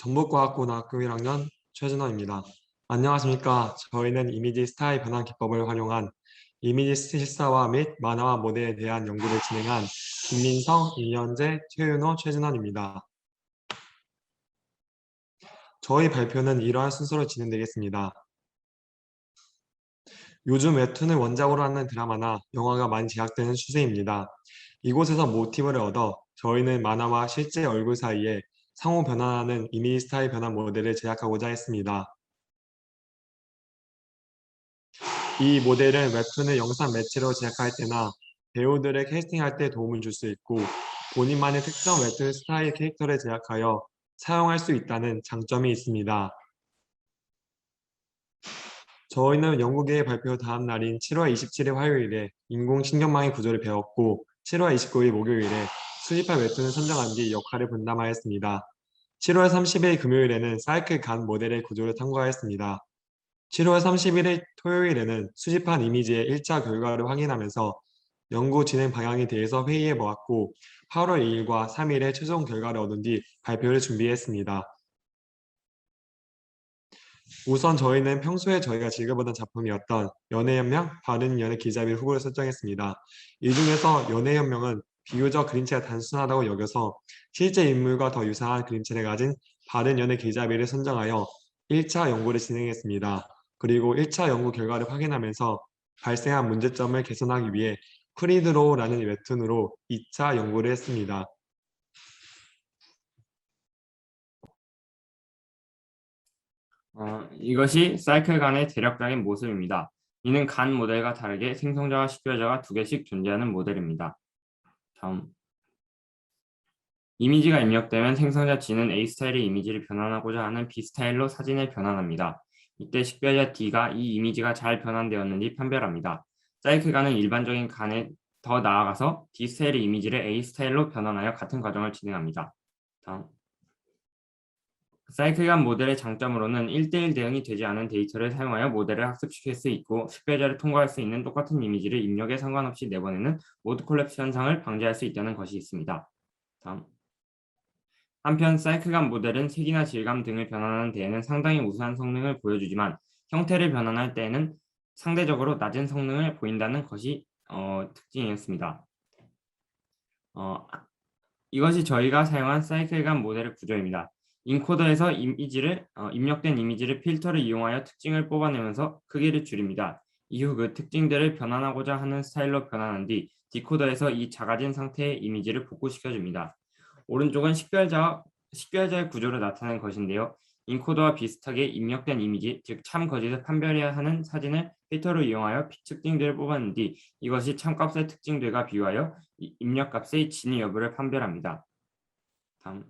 전북과학고등학교 1학년 최준호입니다. 안녕하십니까. 저희는 이미지 스타일 변환 기법을 활용한 이미지 실사화 및 만화화 모델에 대한 연구를 진행한 김민성, 이현재, 최윤호, 최준원입니다. 저희 발표는 이러한 순서로 진행되겠습니다. 요즘 웹툰을 원작으로 하는 드라마나 영화가 많이 제작되는 추세입니다. 이곳에서 모티브를 얻어 저희는 만화와 실제 얼굴 사이에 상호 변환하는 이미지 스타일 변환 모델을 제작하고자 했습니다. 이 모델은 웹툰을 영상 매체로 제작할 때나 배우들을 캐스팅할 때 도움을 줄 수 있고 본인만의 특정 웹툰 스타일 캐릭터를 제작하여 사용할 수 있다는 장점이 있습니다. 저희는 연구계의 발표 다음 날인 7월 27일 화요일에 인공신경망의 구조를 배웠고 7월 29일 목요일에 수집할 웹툰을 선정한 뒤 역할을 분담하였습니다. 7월 30일 금요일에는 사이클 간 모델의 구조를 탐구하였습니다. 7월 31일 토요일에는 수집한 이미지의 1차 결과를 확인하면서 연구 진행 방향에 대해서 회의해 보았고 8월 2일과 3일에 최종 결과를 얻은 뒤 발표를 준비했습니다. 우선 저희는 평소에 저희가 즐겨보던 작품이었던 연애연명, 바른연애 기자비 후보를 설정했습니다. 이 중에서 연애연명은 비교적 그림체가 단순하다고 여겨서 실제 인물과 더 유사한 그림체를 가진 바른연애 기자비를 선정하여 1차 연구를 진행했습니다. 그리고 1차 연구 결과를 확인하면서 발생한 문제점을 개선하기 위해 프리드로우라는 웹툰으로 2차 연구를 했습니다. 이것이 사이클 간의 대략적인 모습입니다. 이는 간 모델과 다르게 생성자와 식별자가 두 개씩 존재하는 모델입니다. 다음. 이미지가 입력되면 생성자 G는 A 스타일의 이미지를 변환하고자 하는 B 스타일로 사진을 변환합니다. 이때 식별자 D가 이 이미지가 잘 변환되었는지 판별합니다. 사이클 간은 일반적인 간에 더 나아가서 D 스타일의 이미지를 A 스타일로 변환하여 같은 과정을 진행합니다. 다음. 사이클간 모델의 장점으로는 1:1 대응이 되지 않은 데이터를 사용하여 모델을 학습시킬 수 있고 식별자를 통과할 수 있는 똑같은 이미지를 입력에 상관없이 내보내는 모드 콜랩스 현상을 방지할 수 있다는 것이 있습니다. 다음. 한편 사이클간 모델은 색이나 질감 등을 변환하는 데에는 상당히 우수한 성능을 보여주지만 형태를 변환할 때에는 상대적으로 낮은 성능을 보인다는 것이 특징이었습니다. 이것이 저희가 사용한 사이클간 모델의 구조입니다. 인코더에서 입력된 이미지를 필터를 이용하여 특징을 뽑아내면서 크기를 줄입니다. 이후 그 특징들을 변환하고자 하는 스타일로 변환한 뒤 디코더에서 이 작아진 상태의 이미지를 복구시켜줍니다. 오른쪽은 식별자의 구조를 나타낸 것인데요. 인코더와 비슷하게 입력된 이미지, 즉 참거짓을 판별해야 하는 사진을 필터로 이용하여 특징들을 뽑아낸 뒤 이것이 참값의 특징들과 비교하여 입력값의 진위 여부를 판별합니다. 다음.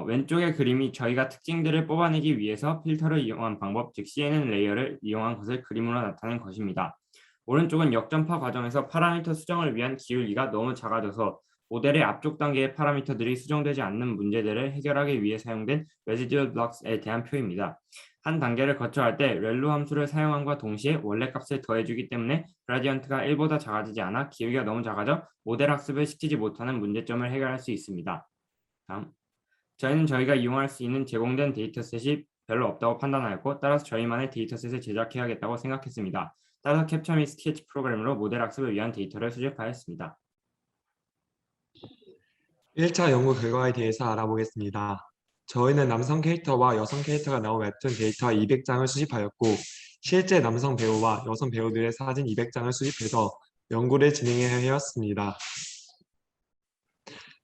왼쪽의 그림이 저희가 특징들을 뽑아내기 위해서 필터를 이용한 방법, 즉 CNN 레이어를 이용한 것을 그림으로 나타낸 것입니다. 오른쪽은 역전파 과정에서 파라미터 수정을 위한 기울기가 너무 작아져서 모델의 앞쪽 단계의 파라미터들이 수정되지 않는 문제들을 해결하기 위해 사용된 Residual Blocks에 대한 표입니다. 한 단계를 거쳐갈 때 렐루 함수를 사용함과 동시에 원래 값을 더해주기 때문에 그라디언트가 1보다 작아지지 않아 기울기가 너무 작아져 모델 학습을 시키지 못하는 문제점을 해결할 수 있습니다. 다음. 저희는 저희가 이용할 수 있는 제공된 데이터셋이 별로 없다고 판단하였고 따라서 저희만의 데이터셋을 제작해야겠다고 생각했습니다. 따라서 캡처 및 스케치 프로그램으로 모델 학습을 위한 데이터를 수집하였습니다. 1차 연구 결과에 대해서 알아보겠습니다. 저희는 남성 캐릭터와 여성 캐릭터가 나온 웹툰 데이터 200장을 수집하였고 실제 남성 배우와 여성 배우들의 사진 200장을 수집해서 연구를 진행하였습니다.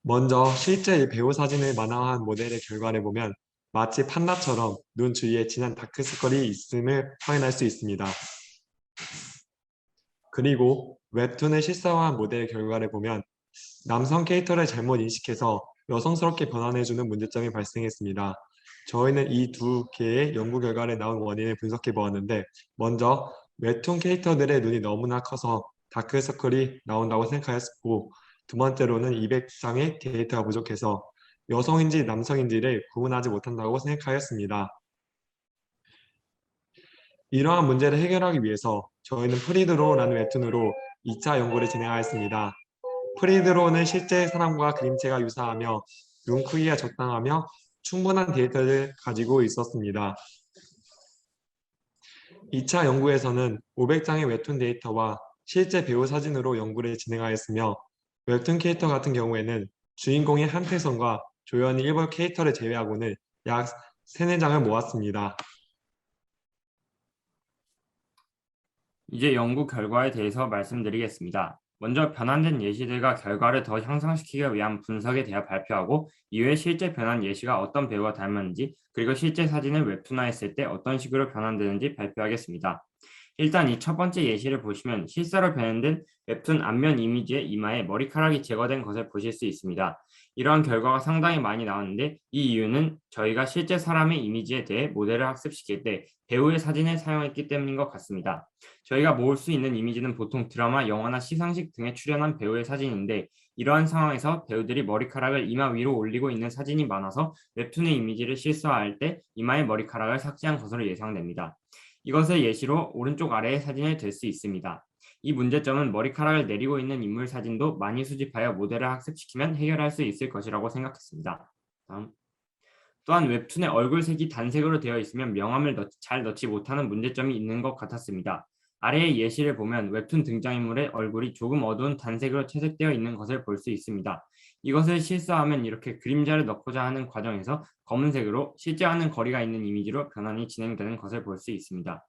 먼저 실제 배우 사진을 만화화한 모델의 결과를 보면 마치 판다처럼 눈 주위에 진한 다크서클이 있음을 확인할 수 있습니다. 그리고 웹툰을 실사화한 모델의 결과를 보면 남성 캐릭터를 잘못 인식해서 여성스럽게 변환해주는 문제점이 발생했습니다. 저희는 이 두 개의 연구 결과를 나온 원인을 분석해 보았는데 먼저 웹툰 캐릭터들의 눈이 너무나 커서 다크서클이 나온다고 생각하였고 두 번째로는 200장의 데이터가 부족해서 여성인지 남성인지를 구분하지 못한다고 생각하였습니다. 이러한 문제를 해결하기 위해서 저희는 프리드로라는 웹툰으로 2차 연구를 진행하였습니다. 프리드로는 실제 사람과 그림체가 유사하며 눈 크기가 적당하며 충분한 데이터를 가지고 있었습니다. 2차 연구에서는 500장의 웹툰 데이터와 실제 배우 사진으로 연구를 진행하였으며 웹툰 캐릭터 같은 경우에는 주인공의 한태성과 조연이 일부 캐릭터를 제외하고는 약 3, 4장을 모았습니다. 이제 연구 결과에 대해서 말씀드리겠습니다. 먼저 변환된 예시들과 결과를 더 향상시키기 위한 분석에 대해 발표하고 이후에 실제 변환 예시가 어떤 배우와 닮았는지 그리고 실제 사진을 웹툰화했을 때 어떤 식으로 변환되는지 발표하겠습니다. 일단 이 첫 번째 예시를 보시면 실사로 변환된 웹툰 앞면 이미지의 이마에 머리카락이 제거된 것을 보실 수 있습니다. 이러한 결과가 상당히 많이 나왔는데 이 이유는 저희가 실제 사람의 이미지에 대해 모델을 학습시킬 때 배우의 사진을 사용했기 때문인 것 같습니다. 저희가 모을 수 있는 이미지는 보통 드라마, 영화나 시상식 등에 출연한 배우의 사진인데 이러한 상황에서 배우들이 머리카락을 이마 위로 올리고 있는 사진이 많아서 웹툰의 이미지를 실사화할 때 이마의 머리카락을 삭제한 것으로 예상됩니다. 이것을 예시로 오른쪽 아래의 사진을 들 수 있습니다. 이 문제점은 머리카락을 내리고 있는 인물 사진도 많이 수집하여 모델을 학습시키면 해결할 수 있을 것이라고 생각했습니다. 다음. 또한 웹툰의 얼굴색이 단색으로 되어 있으면 명암을 잘 넣지 못하는 문제점이 있는 것 같았습니다. 아래의 예시를 보면 웹툰 등장인물의 얼굴이 조금 어두운 단색으로 채색되어 있는 것을 볼 수 있습니다. 이것을 실사하면 이렇게 그림자를 넣고자 하는 과정에서 검은색으로 실제와는 거리가 있는 이미지로 변환이 진행되는 것을 볼 수 있습니다.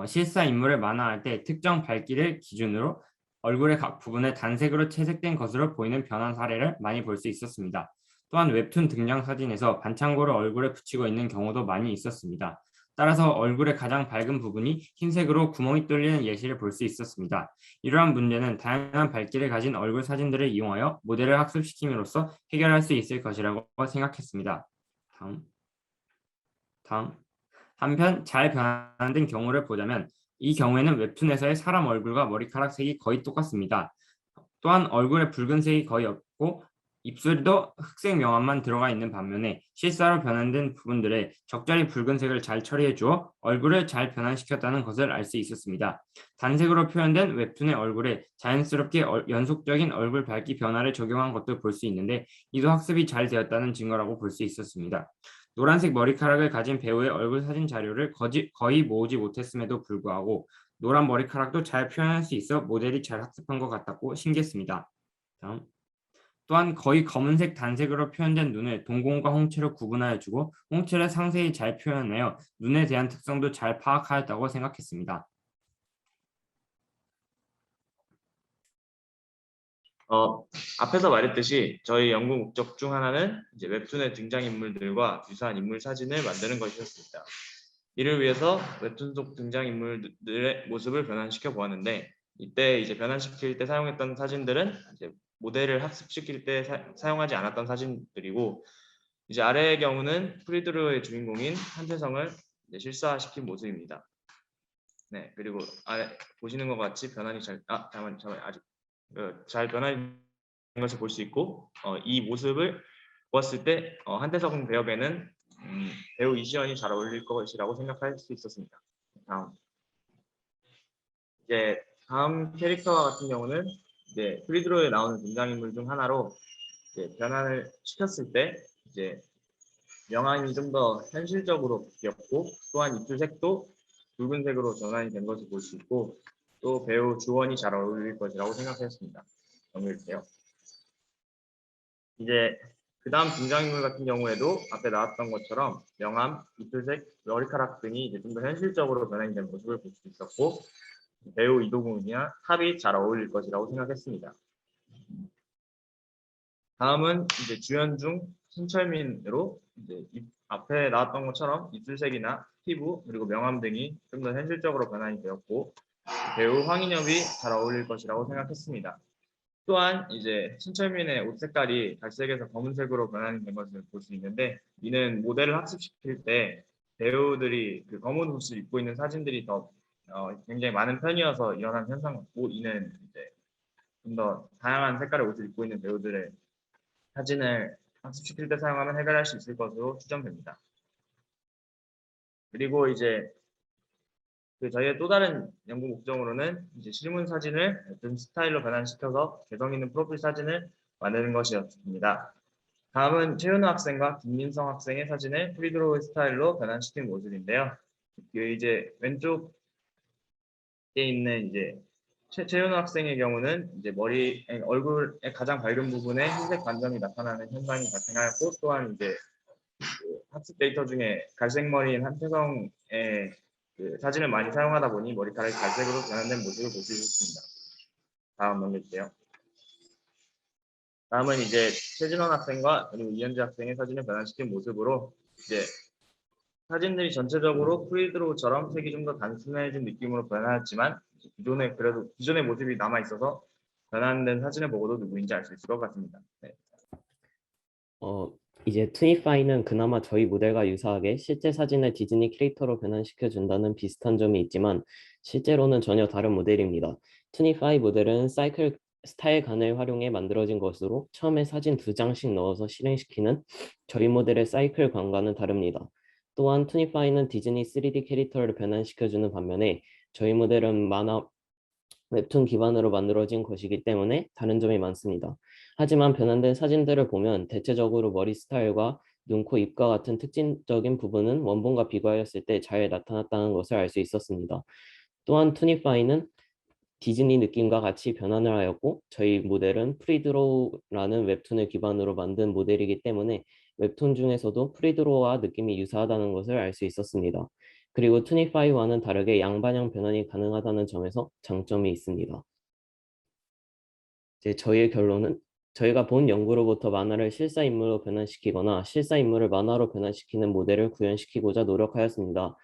실사 인물을 만화할 때 특정 밝기를 기준으로 얼굴의 각 부분을 단색으로 채색된 것으로 보이는 변환 사례를 많이 볼 수 있었습니다. 또한 웹툰 등장 사진에서 반창고를 얼굴에 붙이고 있는 경우도 많이 있었습니다. 따라서 얼굴의 가장 밝은 부분이 흰색으로 구멍이 뚫리는 예시를 볼 수 있었습니다. 이러한 문제는 다양한 밝기를 가진 얼굴 사진들을 이용하여 모델을 학습시킴으로써 해결할 수 있을 것이라고 생각했습니다. 다음. 한편 잘 변환된 경우를 보자면 이 경우에는 웹툰에서의 사람 얼굴과 머리카락 색이 거의 똑같습니다. 또한 얼굴에 붉은색이 거의 없고 입술도 흑색 명암만 들어가 있는 반면에 실사로 변환된 부분들에 적절히 붉은색을 잘 처리해 주어 얼굴을 잘 변환시켰다는 것을 알 수 있었습니다. 단색으로 표현된 웹툰의 얼굴에 자연스럽게 연속적인 얼굴 밝기 변화를 적용한 것도 볼 수 있는데 이도 학습이 잘 되었다는 증거라고 볼 수 있었습니다. 노란색 머리카락을 가진 배우의 얼굴 사진 자료를 거의 모으지 못했음에도 불구하고 노란 머리카락도 잘 표현할 수 있어 모델이 잘 학습한 것 같았고 신기했습니다. 다음. 또한 거의 검은색 단색으로 표현된 눈을 동공과 홍채로 구분하여 주고 홍채를 상세히 잘 표현하여 눈에 대한 특성도 잘 파악하였다고 생각했습니다. 앞에서 말했듯이 저희 연구 목적 중 하나는 이제 웹툰의 등장인물들과 유사한 인물 사진을 만드는 것이었습니다. 이를 위해서 웹툰 속 등장인물들의 모습을 변환시켜 보았는데 이때 이제 변환시킬 때 사용했던 사진들은 이제 모델을 학습시킬 때 사용하지 않았던 사진들이고 이제 아래의 경우는 프리드로의 주인공인 한태성을 실사시킨 모습입니다. 네, 그리고 아래 보시는 것 같이 변환이 잠깐만 아직 잘 변화된 것을 볼 수 있고 이 모습을 보았을 때 한태성 배역에는 배우 이시연이 잘 어울릴 것이라고 생각할 수 있었습니다. 이제 다음 캐릭터 같은 경우는 이제 프리드로에 나오는 등장인물 중 하나로 이제 변환을 시켰을 때 이제 명암이 좀 더 현실적으로 바뀌었고 또한 입술색도 붉은색으로 전환이 된 것을 볼 수 있고 또 배우 주원이 잘 어울릴 것이라고 생각했습니다. 넘길게요. 이제 그 다음 등장인물 같은 경우에도 앞에 나왔던 것처럼 명암, 입술색, 머리카락 등이 이제 좀 더 현실적으로 변환이 된 모습을 볼 수 있었고 배우 이도gun이나 탑이 잘 어울릴 것이라고 생각했습니다. 다음은 이제 주연 중 신철민으로 이제 앞에 나왔던 것처럼 입술색이나 피부 그리고 명암 등이 좀 더 현실적으로 변환이 되었고 배우 황인엽이 잘 어울릴 것이라고 생각했습니다. 또한 이제 신철민의 옷 색깔이 갈색에서 검은색으로 변환이 된 것을 볼 수 있는데 이는 모델을 학습시킬 때 배우들이 그 검은 옷을 입고 있는 사진들이 더 굉장히 많은 편이어서 일어난 현상 같고 이는 이제 좀 더 다양한 색깔의 옷을 입고 있는 배우들의 사진을 학습시킬 때 사용하면 해결할 수 있을 것으로 추정됩니다. 그리고 이제 저희의 또 다른 연구 목적으로는 이제 실물 사진을 어떤 스타일로 변환시켜서 개성 있는 프로필 사진을 만드는 것이었습니다. 다음은 최윤호 학생과 김민성 학생의 사진을 프리드로우 스타일로 변환시킨 모습인데요. 이제 왼쪽에 있는 이제 최윤호 학생의 경우는 이제 얼굴의 가장 밝은 부분에 흰색 반점이 나타나는 현상이 발생하였고, 또한 이제 그 학습 데이터 중에 갈색 머리인 한태성의 그 사진을 많이 사용하다 보니 머리카락이 갈색으로 변환된 모습을 볼 수 있습니다. 다음 넘길게요. 다음은 이제 최진원 학생과 그리고 이현재 학생의 사진을 변환시킨 모습으로 이제 사진들이 전체적으로 프리드로우처럼 색이 좀 더 단순해진 느낌으로 변하였지만 기존의 모습이 남아 있어서 변환된 사진을 보고도 누구인지 알 수 있을 것 같습니다. 네. 이제 투니파이는 그나마 저희 모델과 유사하게 실제 사진을 디즈니 캐릭터로 변환시켜 준다는 비슷한 점이 있지만 실제로는 전혀 다른 모델입니다. 투니파이 모델은 사이클 스타일 간을 활용해 만들어진 것으로 처음에 사진 2장씩 넣어서 실행시키는 저희 모델의 사이클 관과는 다릅니다. 또한 투니파이는 디즈니 3D 캐릭터를 변환시켜주는 반면에 저희 모델은 만화 웹툰 기반으로 만들어진 것이기 때문에 다른 점이 많습니다. 하지만 변환된 사진들을 보면 대체적으로 머리 스타일과 눈, 코, 입과 같은 특징적인 부분은 원본과 비교하였을 때 잘 나타났다는 것을 알 수 있었습니다. 또한 투니파이는 디즈니 느낌과 같이 변환을 하였고 저희 모델은 프리드로우라는 웹툰을 기반으로 만든 모델이기 때문에 웹툰 중에서도 프리드로우와 느낌이 유사하다는 것을 알 수 있었습니다. 그리고 투니파이와는 다르게 양반향 변환이 가능하다는 점에서 장점이 있습니다. 이제 저희의 결론은 저희가 본 연구로부터 만화를 실사 인물로 변환시키거나 실사 인물을 만화로 변환시키는 모델을 구현시키고자 노력하였습니다.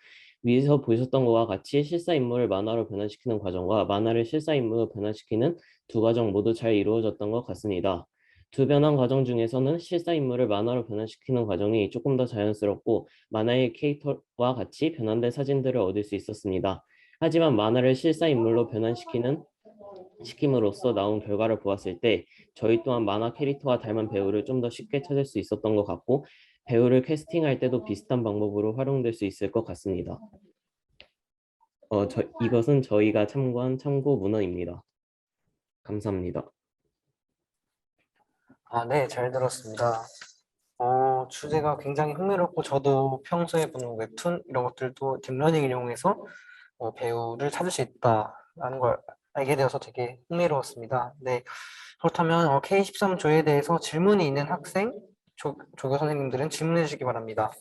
위에서 보셨던 것과 같이 실사 인물을 만화로 변환시키는 과정과 만화를 실사 인물로 변환시키는 두 과정 모두 잘 이루어졌던 것 같습니다. 두 변환 과정 중에서는 실사 인물을 만화로 변환시키는 과정이 조금 더 자연스럽고 만화의 캐릭터와 같이 변환된 사진들을 얻을 수 있었습니다. 하지만 만화를 실사 인물로 시킴으로써 나온 결과를 보았을 때 저희 또한 만화 캐릭터와 닮은 배우를 좀 더 쉽게 찾을 수 있었던 것 같고 배우를 캐스팅할 때도 비슷한 방법으로 활용될 수 있을 것 같습니다. 이것은 저희가 참고한 참고 문헌입니다. 감사합니다. 네, 잘 들었습니다. 주제가 굉장히 흥미롭고 저도 평소에 보는 웹툰 이런 것들도 딥러닝을 이용해서 배우를 찾을 수 있다라는 걸 알게 되어서 되게 흥미로웠습니다. 네, 그렇다면 K13조에 대해서 질문이 있는 학생, 조교 선생님들은 질문해 주시기 바랍니다.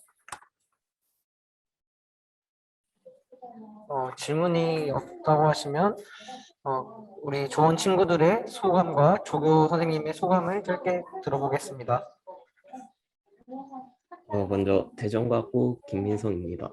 질문이 없다고 하시면 우리 조원 친구들의 소감과 조교 선생님의 소감을 짧게 들어보겠습니다. 먼저 대전과학부 김민성입니다.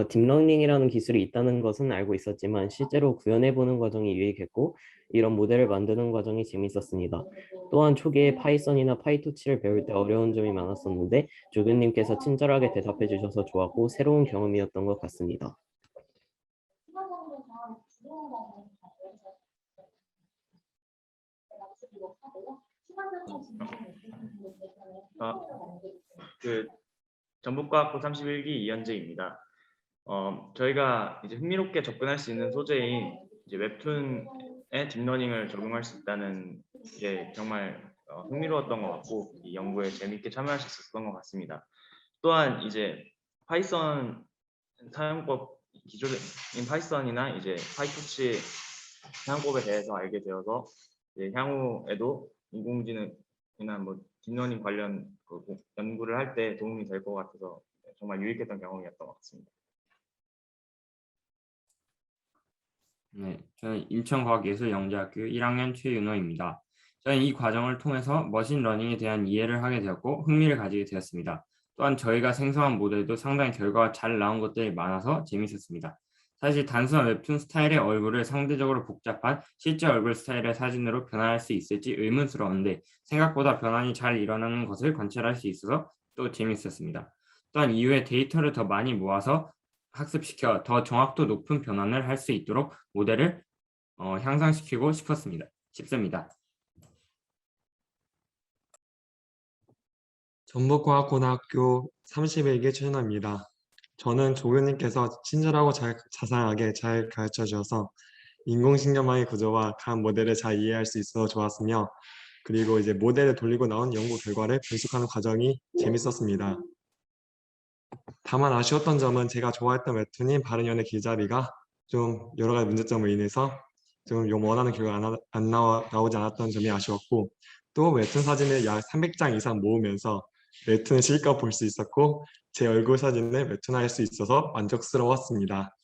딥러닝이라는 기술이 있다는 것은 알고 있었지만 실제로 구현해보는 과정이 유익했고 이런 모델을 만드는 과정이 재밌었습니다. 또한 초기에 파이썬이나 파이토치를 배울 때 어려운 점이 많았었는데 조교님께서 친절하게 대답해 주셔서 좋았고 새로운 경험이었던 것 같습니다. 전북과학부 31기 이현재입니다. 저희가 이제 흥미롭게 접근할 수 있는 소재인 이제 웹툰에 딥러닝을 적용할 수 있다는 게 정말 흥미로웠던 것 같고 이 연구에 재미있게 참여할 수 있었던 것 같습니다. 또한 이제 파이썬 사용법 기존인 파이썬이나 이제 파이토치 사용법에 대해서 알게 되어서 이제 향후에도 인공지능이나 뭐 딥러닝 관련 연구를 할 때 도움이 될 것 같아서 정말 유익했던 경험이었던 것 같습니다. 네, 저는 인천과학예술영재학교 1학년 최윤호입니다. 저는 이 과정을 통해서 머신러닝에 대한 이해를 하게 되었고 흥미를 가지게 되었습니다. 또한 저희가 생성한 모델도 상당히 결과가 잘 나온 것들이 많아서 재밌었습니다. 사실 단순한 웹툰 스타일의 얼굴을 상대적으로 복잡한 실제 얼굴 스타일의 사진으로 변환할 수 있을지 의문스러웠는데 생각보다 변환이 잘 일어나는 것을 관찰할 수 있어서 또 재밌었습니다. 또한 이후에 데이터를 더 많이 모아서 학습시켜 더 정확도 높은 변환을 할 수 있도록 모델을 향상시키고 싶습니다. 전북과학고등학교 31기 최윤호입니다. 저는 조교님께서 친절하고 자상하게 잘 가르쳐 주셔서 인공신경망의 구조와 각 모델을 잘 이해할 수 있어 좋았으며 그리고 이제 모델을 돌리고 나온 연구 결과를 분석하는 과정이 재밌었습니다. 다만 아쉬웠던 점은 제가 좋아했던 웹툰인 바른연의 길잡이가 좀 여러 가지 문제점으로 인해서 좀 원하는 결과가 나오지 않았던 점이 아쉬웠고, 또 웹툰 사진을 약 300장 이상 모으면서 웹툰을 실컷 볼 수 있었고 제 얼굴 사진을 웹툰화할 수 있어서 만족스러웠습니다.